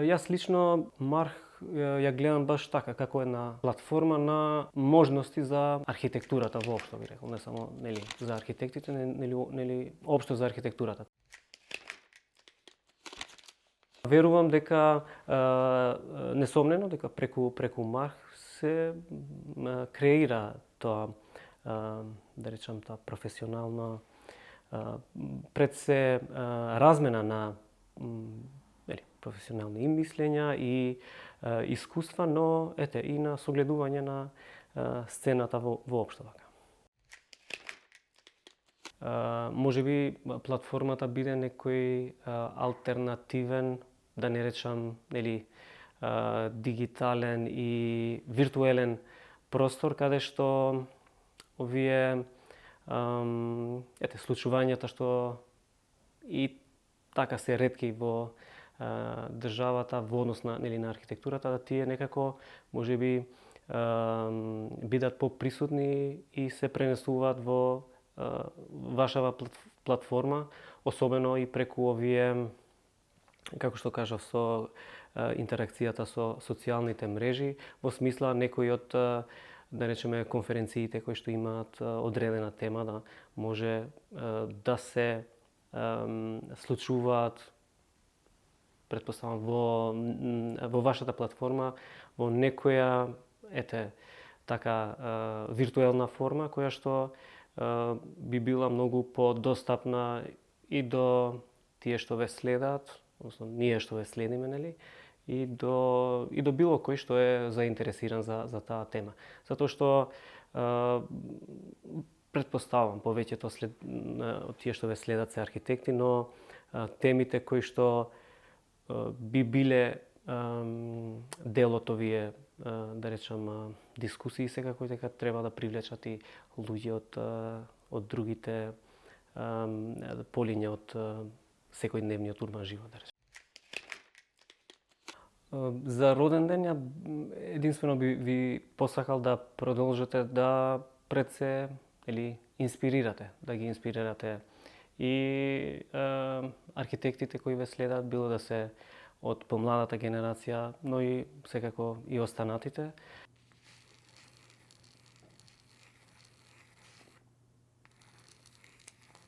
Јас лично Марх ја гледам баш така, како една платформа на можности за архитектурата воопшто, би рекол, не само за архитектите, нели општо за архитектурата. Верувам дека несомнено дека преку Марх се креира тоа, да речам, таа професионална пред се размена на професионални мислења и искуства, но и на согледување на сцената воопшто така. Можеби платформата биде некој алтернативен, да не речам, дигитален и виртуелен простор каде што овие случувањата што и така се ретки во државата во однос на архитектурата, да тие некако можеби бидат поприсутни и се пренесуваат во вашава платформа, особено и преку овие, како што кажав, со интеракцијата со социјалните мрежи, во смисла некои од, да речеме, конференциите кои што имаат одредена тема, да може да се случуваат, претпоставам, во вашата платформа, во некоја така виртуелна форма која што би била многу подостапна и до тие што ве следат, односно ние што ве следиме, нели, и до било кој што е заинтересиран за таа тема. Затоа што претпоставам повеќето од тие што ве следат се архитекти, но темите кои што би биле дел од овие, да речам, дискусии секако дека треба да привлечат и луѓе од другите полиња од секојдневниот урбан живот, да речем. За роден ден единствено би ви посакал да продолжите да пред се инспирирате, да ги инспирирате и архитектите кои ве следат, било да се од помладата генерација, но и секако и останатите,